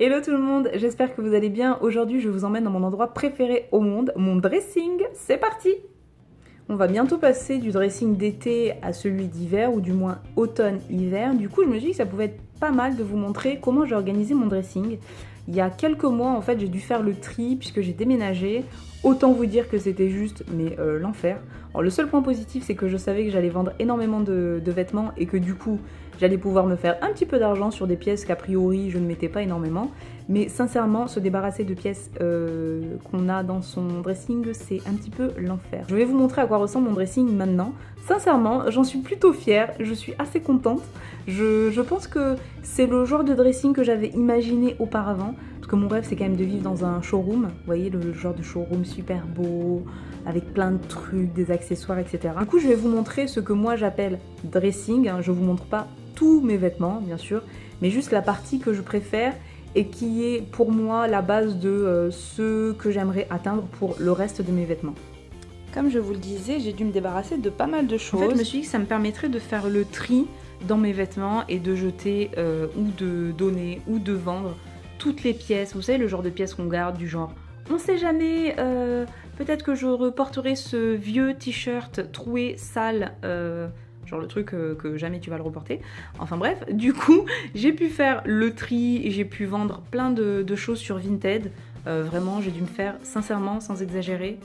Hello tout le monde, j'espère que vous allez bien. Aujourd'hui, je vous emmène dans mon endroit préféré au monde, mon dressing. C'est parti! On va bientôt passer du dressing d'été à celui d'hiver, ou du moins automne-hiver. Du coup, je me suis dit que ça pouvait être pas mal de vous montrer comment j'ai organisé mon dressing. Il y a quelques mois, en fait, j'ai dû faire le tri puisque j'ai déménagé. Autant vous dire que c'était juste, mais l'enfer. Alors le seul point positif, c'est que je savais que j'allais vendre énormément de vêtements et que du coup, j'allais pouvoir me faire un petit peu d'argent sur des pièces qu'a priori je ne mettais pas énormément. Mais sincèrement, se débarrasser de pièces qu'on a dans son dressing, c'est un petit peu l'enfer. Je vais vous montrer à quoi ressemble mon dressing maintenant. Sincèrement, j'en suis plutôt fière, je suis assez contente. Je pense que c'est le genre de dressing que j'avais imaginé auparavant. Parce que mon rêve, c'est quand même de vivre dans un showroom. Vous voyez, le genre de showroom super beau, avec plein de trucs, des accessoires, etc. Du coup, je vais vous montrer ce que moi j'appelle dressing. Je vous montre pas tous mes vêtements, bien sûr, mais juste la partie que je préfère et qui est pour moi la base de ce que j'aimerais atteindre pour le reste de mes vêtements. Comme je vous le disais, j'ai dû me débarrasser de pas mal de choses. En fait, je me suis dit que ça me permettrait de faire le tri dans mes vêtements et de jeter ou de donner ou de vendre toutes les pièces. Vous savez, le genre de pièces qu'on garde, du genre on sait jamais, peut-être que je reporterai ce vieux t-shirt troué, sale, genre le truc que jamais tu vas le reporter. Enfin bref, du coup, j'ai pu faire le tri et j'ai pu vendre plein de choses sur Vinted. Vraiment, j'ai dû me faire, sincèrement, sans exagérer,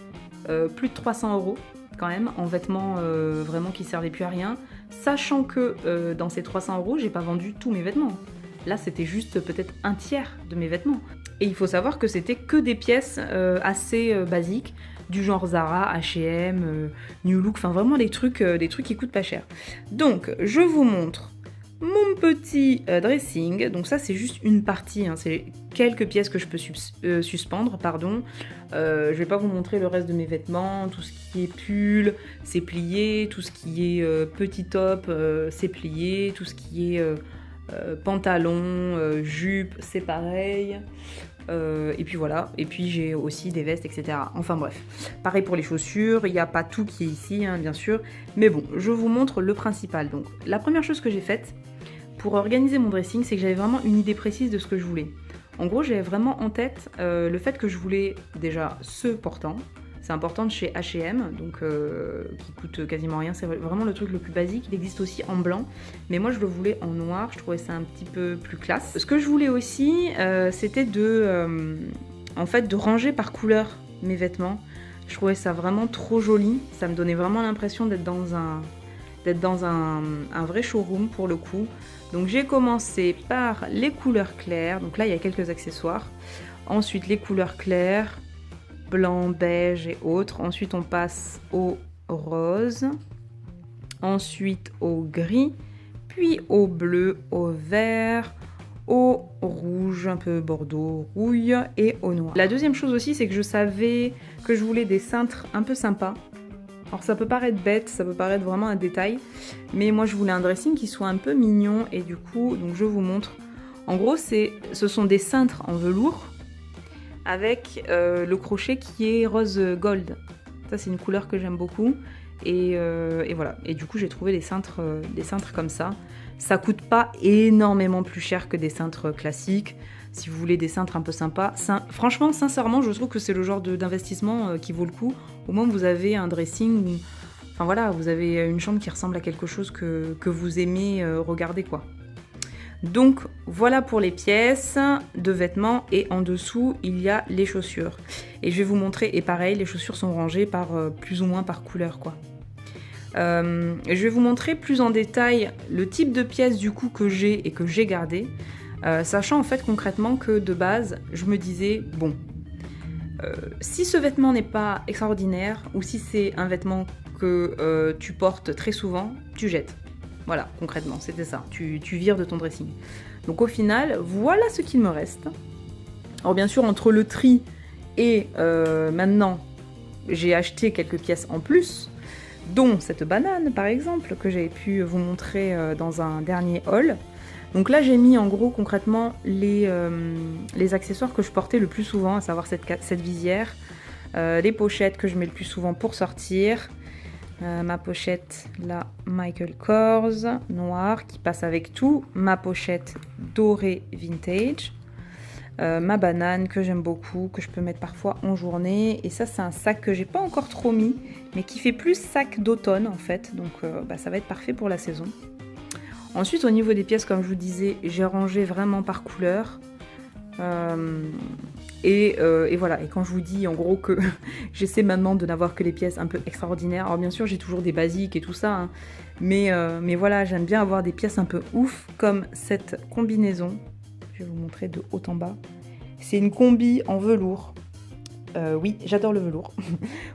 plus de 300 € quand même, en vêtements vraiment qui servaient plus à rien. Sachant que dans ces 300 €, j'ai pas vendu tous mes vêtements. Là, c'était juste peut-être un tiers de mes vêtements. Et il faut savoir que c'était que des pièces assez basiques, du genre Zara, H&M, New Look, enfin vraiment des trucs qui coûtent pas cher. Donc, je vous montre mon petit dressing. Donc ça, c'est juste une partie, hein. C'est quelques pièces que je peux suspendre, pardon. Je vais pas vous montrer le reste de mes vêtements, tout ce qui est pull, c'est plié, tout ce qui est petit top, c'est plié, tout ce qui est pantalon, jupe, c'est pareil. Et puis voilà, et puis j'ai aussi des vestes, etc. Enfin bref, pareil pour les chaussures, il n'y a pas tout qui est ici, hein, bien sûr. Mais bon, je vous montre le principal. Donc, la première chose que j'ai faite pour organiser mon dressing, c'est que j'avais vraiment une idée précise de ce que je voulais. En gros, j'avais vraiment en tête le fait que je voulais déjà ce portant. C'est un portant de chez H&M, donc qui coûte quasiment rien. C'est vraiment le truc le plus basique. Il existe aussi en blanc, mais moi je le voulais en noir. Je trouvais ça un petit peu plus classe. Ce que je voulais aussi, c'était en fait, de ranger par couleur mes vêtements. Je trouvais ça vraiment trop joli. Ça me donnait vraiment l'impression d'être dans un vrai showroom pour le coup. Donc j'ai commencé par les couleurs claires. Donc là, il y a quelques accessoires. Ensuite, les couleurs claires, blanc, beige et autres. Ensuite, on passe au rose. Ensuite, au gris. Puis au bleu, au vert, au rouge, un peu bordeaux, rouille et au noir. La deuxième chose aussi, c'est que je savais que je voulais des cintres un peu sympas. Alors ça peut paraître bête, ça peut paraître vraiment un détail, mais moi je voulais un dressing qui soit un peu mignon et du coup, donc je vous montre. En gros, ce sont des cintres en velours avec le crochet qui est rose gold. Ça c'est une couleur que j'aime beaucoup et voilà. Et du coup j'ai trouvé des cintres comme ça. Ça coûte pas énormément plus cher que des cintres classiques. Si vous voulez des cintres un peu sympas, franchement, sincèrement, je trouve que c'est le genre d'investissement qui vaut le coup. Au moins, vous avez un dressing où, enfin voilà, vous avez une chambre qui ressemble à quelque chose que vous aimez regarder, quoi. Donc, voilà pour les pièces de vêtements. Et en dessous, il y a les chaussures. Et je vais vous montrer, et pareil, les chaussures sont rangées par plus ou moins par couleur, quoi. Je vais vous montrer plus en détail le type de pièces du coup que j'ai et que j'ai gardé. Sachant en fait concrètement que de base, je me disais, bon, si ce vêtement n'est pas extraordinaire, ou si c'est un vêtement que tu portes très souvent, tu jettes. Voilà, concrètement, c'était ça, tu vires de ton dressing. Donc au final, voilà ce qu'il me reste. Alors bien sûr, entre le tri et maintenant, j'ai acheté quelques pièces en plus, dont cette banane par exemple, que j'avais pu vous montrer dans un dernier haul. Donc là, j'ai mis en gros concrètement les accessoires que je portais le plus souvent, à savoir cette visière, les pochettes que je mets le plus souvent pour sortir, ma pochette, la Michael Kors, noire, qui passe avec tout, ma pochette dorée vintage, ma banane que j'aime beaucoup, que je peux mettre parfois en journée. Et ça, c'est un sac que j'ai pas encore trop mis, mais qui fait plus sac d'automne en fait. Donc ça va être parfait pour la saison. Ensuite, au niveau des pièces, comme je vous disais, j'ai rangé vraiment par couleur. Et voilà, et quand je vous dis en gros que j'essaie maintenant de n'avoir que les pièces un peu extraordinaires, alors bien sûr j'ai toujours des basiques et tout ça, hein, mais voilà, j'aime bien avoir des pièces un peu ouf, comme cette combinaison, je vais vous montrer de haut en bas, c'est une combi en velours, oui j'adore le velours,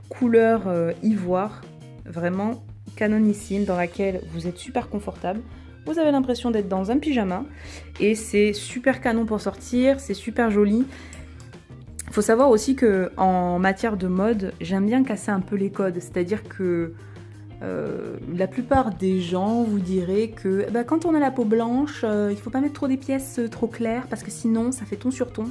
couleur ivoire, vraiment canonissime, dans laquelle vous êtes super confortable. Vous avez l'impression d'être dans un pyjama et c'est super canon pour sortir, c'est super joli. Il faut savoir aussi que en matière de mode, j'aime bien casser un peu les codes, c'est-à-dire que la plupart des gens vous diraient que quand on a la peau blanche, il faut pas mettre trop des pièces trop claires parce que sinon ça fait ton sur ton.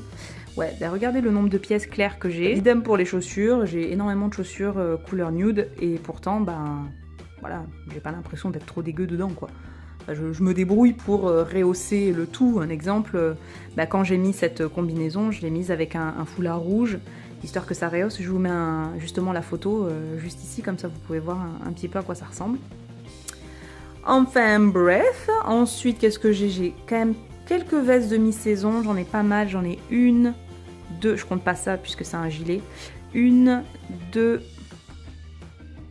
Ouais, regardez le nombre de pièces claires que j'ai. Idem pour les chaussures, j'ai énormément de chaussures couleur nude et pourtant voilà, j'ai pas l'impression d'être trop dégueu dedans quoi. Je me débrouille pour rehausser le tout. Un exemple, quand j'ai mis cette combinaison, je l'ai mise avec un foulard rouge, histoire que ça rehausse. Je vous mets justement la photo juste ici, comme ça vous pouvez voir un petit peu à quoi ça ressemble. Enfin bref, ensuite qu'est-ce que j'ai? J'ai quand même quelques vestes de mi-saison, j'en ai pas mal, j'en ai une, deux, je compte pas ça puisque c'est un gilet. Une, deux,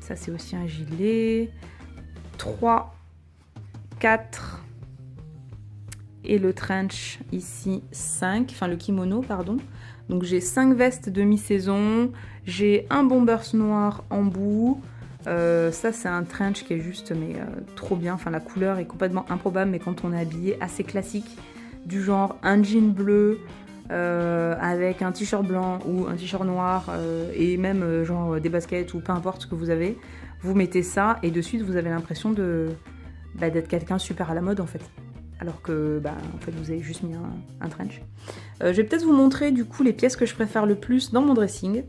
ça c'est aussi un gilet, 3, 4 et le trench ici 5, enfin le kimono pardon. Donc j'ai 5 vestes de mi-saison, j'ai un bombers noir en bout, ça c'est un trench qui est juste trop bien, enfin la couleur est complètement improbable mais quand on est habillé assez classique, du genre un jean bleu avec un t-shirt blanc ou un t-shirt noir et même genre des baskets ou peu importe ce que vous avez, vous mettez ça et de suite vous avez l'impression d'être quelqu'un super à la mode en fait. Alors que en fait vous avez juste mis un trench. Je vais peut-être vous montrer du coup les pièces que je préfère le plus dans mon dressing.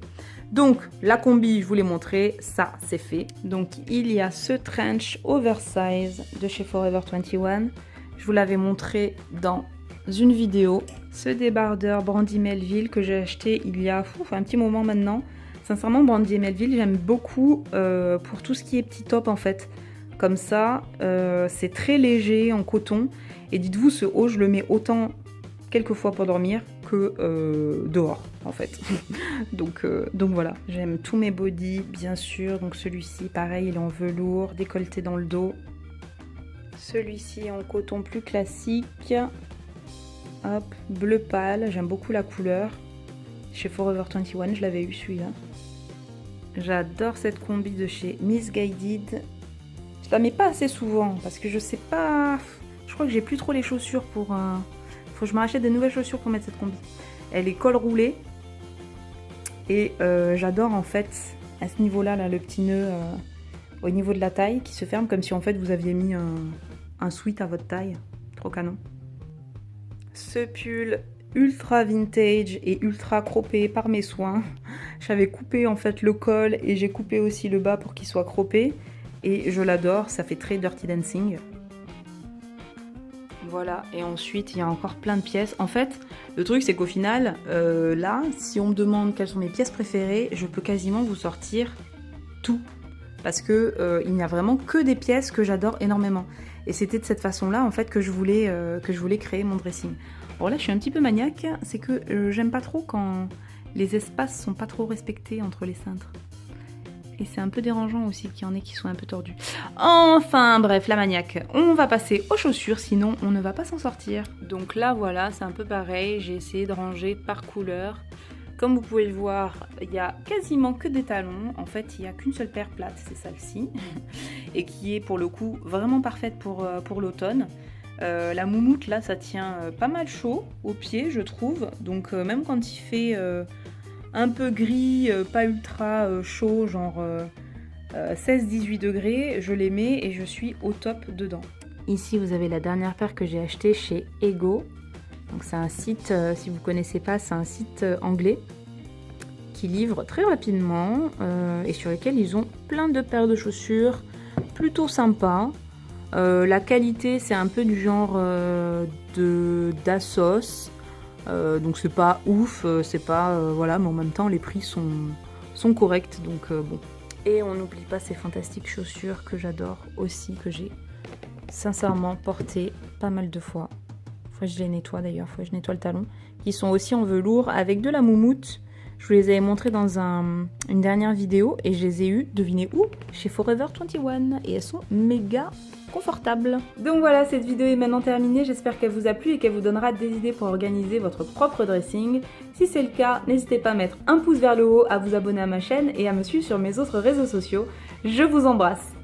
Donc la combi, je vous l'ai montré, ça c'est fait. Donc il y a ce trench oversize de chez Forever 21. Je vous l'avais montré dans une vidéo. Ce débardeur Brandy Melville que j'ai acheté il y a un petit moment maintenant. Sincèrement Brandy Melville j'aime beaucoup pour tout ce qui est petit top en fait. Comme ça, c'est très léger en coton. Et dites-vous, ce haut, je le mets autant quelques fois pour dormir que dehors, en fait. donc voilà, j'aime tous mes bodys, bien sûr. Donc celui-ci, pareil, il est en velours, décolleté dans le dos. Celui-ci en coton plus classique. Hop, bleu pâle, j'aime beaucoup la couleur. Chez Forever 21, je l'avais eu celui-là. J'adore cette combi de chez Missguided. Je la mets pas assez souvent parce que je sais pas. Je crois que j'ai plus trop les chaussures pour. Faut que je me rachète des nouvelles chaussures pour mettre cette combi. Elle est col roulé et j'adore en fait à ce niveau-là le petit nœud au niveau de la taille qui se ferme comme si en fait vous aviez mis un sweat à votre taille. Trop canon. Ce pull ultra vintage et ultra croppé par mes soins. J'avais coupé en fait le col et j'ai coupé aussi le bas pour qu'il soit croppé. Et je l'adore, ça fait très Dirty Dancing. Voilà, et ensuite il y a encore plein de pièces. En fait, le truc c'est qu'au final, là, si on me demande quelles sont mes pièces préférées, je peux quasiment vous sortir tout. Parce que il n'y a vraiment que des pièces que j'adore énormément. Et c'était de cette façon-là en fait que je voulais créer mon dressing. Bon là je suis un petit peu maniaque, c'est que j'aime pas trop quand les espaces sont pas trop respectés entre les cintres. Et c'est un peu dérangeant aussi qu'il y en ait qui sont un peu tordus. Enfin bref, la maniaque. On va passer aux chaussures, sinon on ne va pas s'en sortir. Donc là voilà, c'est un peu pareil. J'ai essayé de ranger par couleur. Comme vous pouvez le voir, il n'y a quasiment que des talons. En fait, il n'y a qu'une seule paire plate, c'est celle-ci. Et qui est pour le coup vraiment parfaite pour l'automne. La moumoute là, ça tient pas mal chaud aux pieds, je trouve. Donc même quand il fait... un peu gris, pas ultra chaud, genre 16-18 degrés, je les mets et je suis au top dedans. Ici vous avez la dernière paire que j'ai achetée chez Ego. Donc c'est un site, si vous connaissez pas, c'est un site anglais qui livre très rapidement et sur lequel ils ont plein de paires de chaussures plutôt sympas. La qualité c'est un peu du genre d'Assos. Donc c'est pas ouf, c'est pas... voilà, mais en même temps les prix sont corrects, donc bon. Et on n'oublie pas ces fantastiques chaussures que j'adore aussi, que j'ai sincèrement portées pas mal de fois. Faut que je les nettoie d'ailleurs, faut que je nettoie le talon. Qui sont aussi en velours avec de la moumoute. Je vous les avais montrées dans une dernière vidéo et je les ai eues, devinez où? Chez Forever 21 et elles sont méga confortables. Donc voilà, cette vidéo est maintenant terminée, j'espère qu'elle vous a plu et qu'elle vous donnera des idées pour organiser votre propre dressing. Si c'est le cas, n'hésitez pas à mettre un pouce vers le haut, à vous abonner à ma chaîne et à me suivre sur mes autres réseaux sociaux. Je vous embrasse!